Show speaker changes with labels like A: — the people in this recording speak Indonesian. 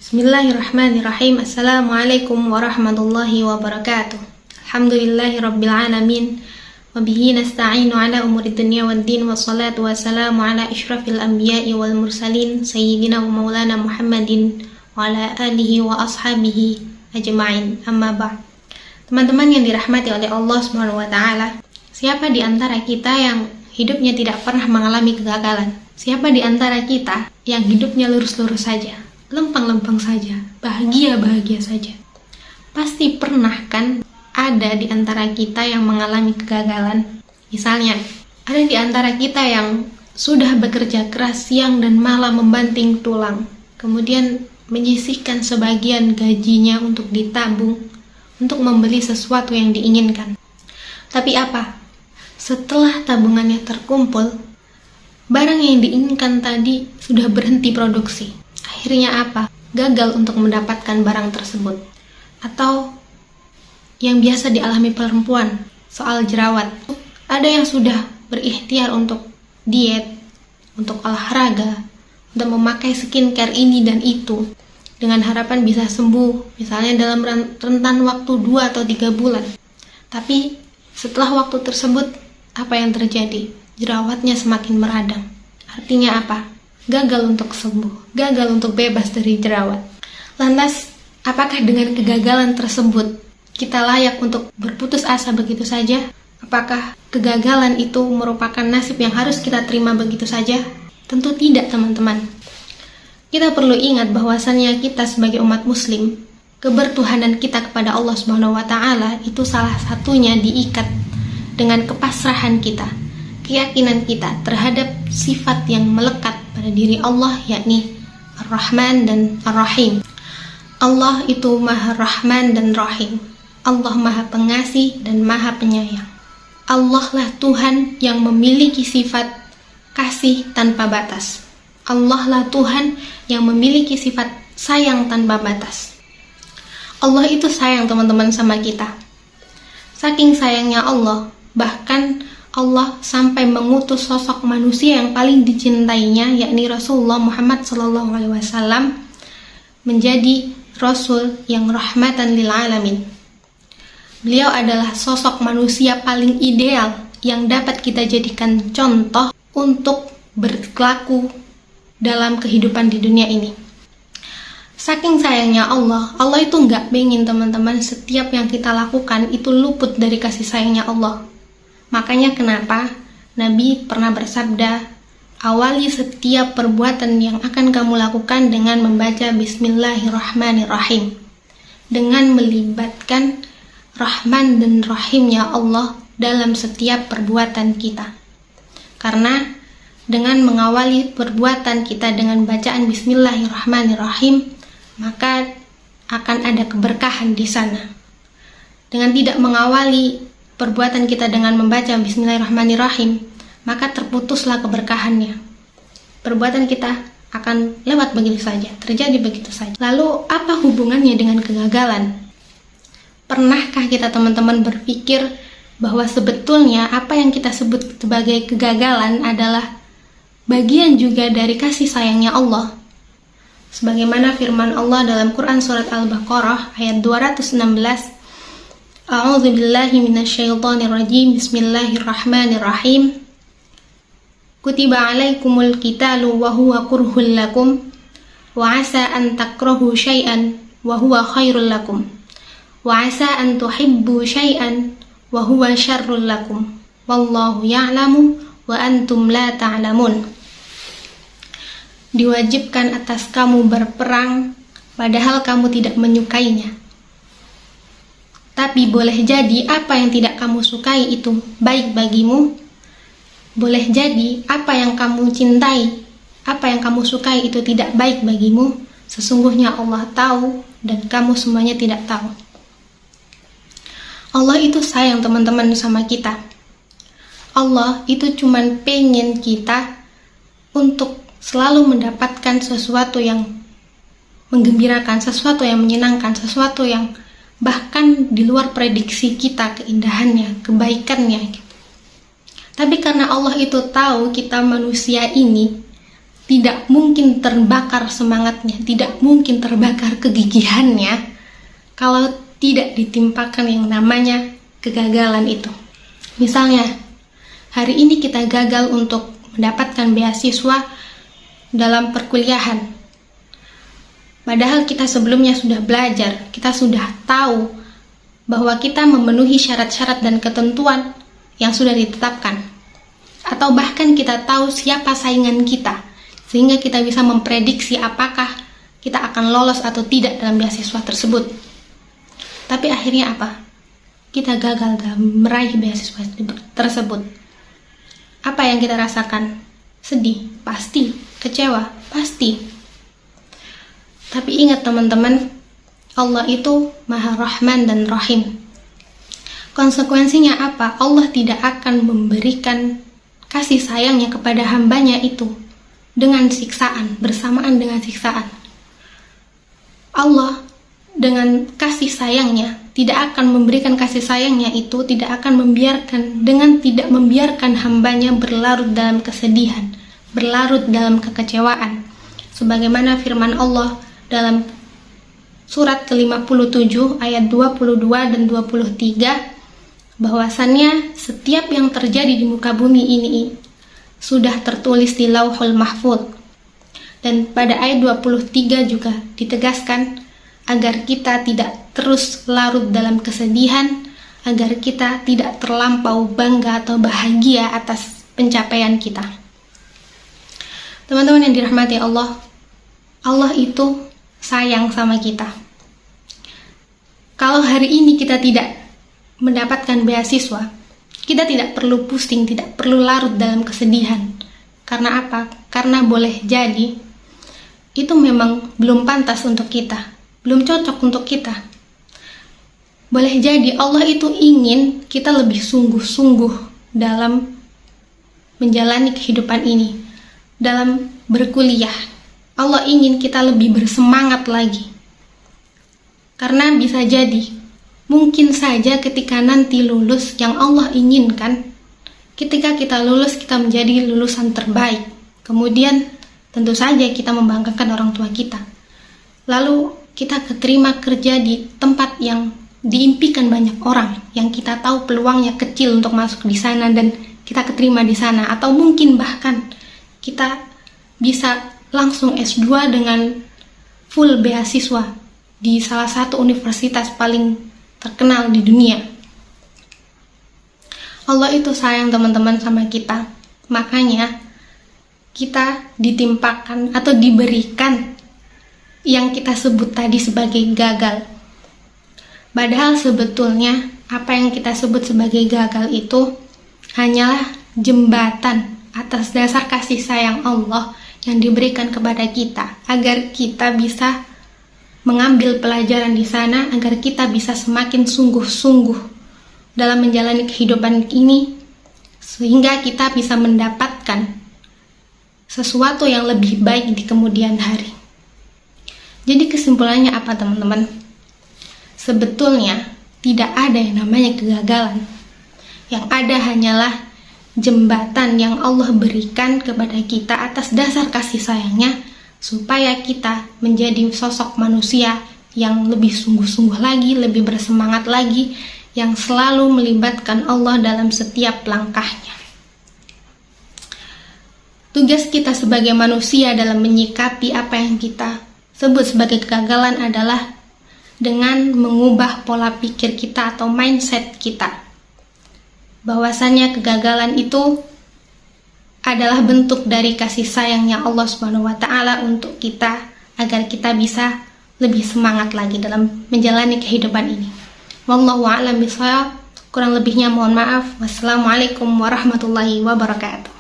A: Bismillahirrahmanirrahim. Assalamualaikum warahmatullahi wabarakatuh. Alhamdulillahi rabbil alamin. Wabihi nasta'inu ala umuri dunya waddin. Wassalatu wassalamu ala isyrafil anbiya'i wal mursalin Sayyidina wa maulana Muhammadin wa ala alihi wa ashabihi ajma'in. Amma ba'd. Teman-teman yang dirahmati oleh Allah Subhanahu wa ta'ala, siapa di antara kita yang hidupnya tidak pernah mengalami kegagalan? Siapa di antara kita yang hidupnya lurus-lurus saja, lempang-lempang saja, bahagia-bahagia saja? Pasti pernah kan ada di antara kita yang mengalami kegagalan. Misalnya, ada di antara kita yang sudah bekerja keras siang dan malam membanting tulang, kemudian menyisihkan sebagian gajinya untuk ditabung, untuk membeli sesuatu yang diinginkan. Tapi apa? Setelah tabungannya terkumpul, barang yang diinginkan tadi sudah berhenti produksi. Akhirnya apa? Gagal untuk mendapatkan barang tersebut. Atau yang biasa dialami perempuan, soal jerawat. Ada yang sudah berikhtiar untuk diet, untuk olahraga, untuk memakai skincare ini dan itu, dengan harapan bisa sembuh, misalnya dalam rentan waktu 2 atau 3 bulan. Tapi setelah waktu tersebut, apa yang terjadi? Jerawatnya semakin meradang. Artinya apa? Gagal untuk sembuh, gagal untuk bebas dari jerawat. Lantas, apakah dengan kegagalan tersebut kita layak untuk berputus asa begitu saja? Apakah kegagalan itu merupakan nasib yang harus kita terima begitu saja? Tentu tidak, teman-teman. Kita perlu ingat bahwasannya kita sebagai umat muslim, kebertuhanan kita kepada Allah Subhanahu wa ta'ala itu salah satunya diikat dengan kepasrahan kita, keyakinan kita terhadap sifat yang melekat pada diri Allah, yakni Ar-Rahman dan Ar-Rahim. Allah itu Maha Rahman dan Rahim. Allah Maha Pengasih dan Maha Penyayang. Allah lah Tuhan yang memiliki sifat kasih tanpa batas. Allah lah Tuhan yang memiliki sifat sayang tanpa batas. Allah itu sayang, teman-teman, sama kita. Saking sayangnya Allah, bahkan Allah sampai mengutus sosok manusia yang paling dicintainya, yakni Rasulullah Muhammad SAW, menjadi Rasul yang rahmatan lil alamin. Beliau adalah sosok manusia paling ideal yang dapat kita jadikan contoh untuk berlaku dalam kehidupan di dunia ini. Saking sayangnya Allah, Allah itu nggak pengen, teman-teman, setiap yang kita lakukan itu luput dari kasih sayangnya Allah. Makanya kenapa Nabi pernah bersabda, awali setiap perbuatan yang akan kamu lakukan dengan membaca Bismillahirrahmanirrahim, dengan melibatkan Rahman dan Rahimnya Allah dalam setiap perbuatan kita. Karena dengan mengawali perbuatan kita dengan bacaan Bismillahirrahmanirrahim, maka akan ada keberkahan di sana. Dengan tidak mengawali perbuatan kita dengan membaca Bismillahirrahmanirrahim, maka terputuslah keberkahannya. Perbuatan kita akan lewat begitu saja, terjadi begitu saja. Lalu apa hubungannya dengan kegagalan? Pernahkah kita, teman-teman, berpikir bahwa sebetulnya apa yang kita sebut sebagai kegagalan adalah bagian juga dari kasih sayangnya Allah? Sebagaimana firman Allah dalam Quran surat Al-Baqarah ayat 216, A'udzu billahi minasyaitonir rajim. Bismillahirrahmanirrahim. Kutiba 'alaikumul qitalu wa huwa kurhul lakum wa 'asa an takrahu syai'an wa huwa khairul lakum wa 'asa an tuhibbu syai'an wa huwa syarrul lakum wallahu ya'lamu wa antum la ta'lamun. Diwajibkan atas kamu berperang padahal kamu tidak menyukainya. Tapi boleh jadi apa yang tidak kamu sukai itu baik bagimu. Boleh jadi apa yang kamu cintai, apa yang kamu sukai itu tidak baik bagimu. Sesungguhnya Allah tahu dan kamu semuanya tidak tahu. Allah itu sayang, teman-teman, sama kita. Allah itu cuman pengen kita untuk selalu mendapatkan sesuatu yang menggembirakan, sesuatu yang menyenangkan, sesuatu yang bahkan di luar prediksi kita, keindahannya, kebaikannya gitu. Tapi karena Allah itu tahu kita manusia ini tidak mungkin terbakar semangatnya, tidak mungkin terbakar kegigihannya kalau tidak ditimpakan yang namanya kegagalan itu. Misalnya, hari ini kita gagal untuk mendapatkan beasiswa dalam perkuliahan. Padahal kita sebelumnya sudah belajar, kita sudah tahu bahwa kita memenuhi syarat-syarat dan ketentuan yang sudah ditetapkan. Atau bahkan kita tahu siapa saingan kita, sehingga kita bisa memprediksi apakah kita akan lolos atau tidak dalam beasiswa tersebut. Tapi akhirnya apa? Kita gagal dalam meraih beasiswa tersebut. Apa yang kita rasakan? Sedih, pasti. Kecewa, pasti. Tapi ingat teman-teman, Allah itu Maha Rahman dan Rahim. Konsekuensinya apa? Allah tidak akan memberikan kasih sayangnya kepada hambanya itu dengan siksaan, bersamaan dengan siksaan. Allah dengan kasih sayangnya tidak akan memberikan kasih sayangnya itu, tidak akan tidak membiarkan hambanya berlarut dalam kesedihan, berlarut dalam kekecewaan. Sebagaimana firman Allah dalam surat ke-57 ayat 22 dan 23, bahwasannya setiap yang terjadi di muka bumi ini sudah tertulis di Lauhul Mahfuz. Dan pada ayat 23 juga ditegaskan agar kita tidak terus larut dalam kesedihan, agar kita tidak terlampau bangga atau bahagia atas pencapaian kita. Teman-teman yang dirahmati Allah, Allah itu sayang sama kita. Kalau hari ini kita tidak mendapatkan beasiswa, kita tidak perlu pusing, tidak perlu larut dalam kesedihan. Karena apa? Karena boleh jadi itu memang belum pantas untuk kita, belum cocok untuk kita. Boleh jadi Allah itu ingin kita lebih sungguh-sungguh dalam menjalani kehidupan ini, dalam berkuliah. Allah ingin kita lebih bersemangat lagi. Karena bisa jadi, mungkin saja ketika nanti lulus yang Allah inginkan, ketika kita lulus kita menjadi lulusan terbaik. Kemudian tentu saja kita membanggakan orang tua kita. Lalu kita keterima kerja di tempat yang diimpikan banyak orang, yang kita tahu peluangnya kecil untuk masuk di sana dan kita keterima di sana. Atau mungkin bahkan kita bisa langsung S2 dengan full beasiswa di salah satu universitas paling terkenal di dunia. Allah itu sayang teman-teman sama kita. Makanya kita ditimpakan atau diberikan yang kita sebut tadi sebagai gagal. Padahal sebetulnya apa yang kita sebut sebagai gagal itu hanyalah jembatan atas dasar kasih sayang Allah yang diberikan kepada kita, agar kita bisa mengambil pelajaran di sana, agar kita bisa semakin sungguh-sungguh dalam menjalani kehidupan ini, sehingga kita bisa mendapatkan sesuatu yang lebih baik di kemudian hari. Jadi kesimpulannya apa teman-teman? Sebetulnya tidak ada yang namanya kegagalan. Yang ada hanyalah jembatan yang Allah berikan kepada kita atas dasar kasih sayangnya, supaya kita menjadi sosok manusia yang lebih sungguh-sungguh lagi, lebih bersemangat lagi, yang selalu melibatkan Allah dalam setiap langkahnya. Tugas kita sebagai manusia dalam menyikapi apa yang kita sebut sebagai kegagalan adalah dengan mengubah pola pikir kita atau mindset kita. Bahwasannya kegagalan itu adalah bentuk dari kasih sayangnya Allah SWT untuk kita, agar kita bisa lebih semangat lagi dalam menjalani kehidupan ini. Wallahu a'lam bishawab. Kurang lebihnya mohon maaf. Wassalamualaikum warahmatullahi wabarakatuh.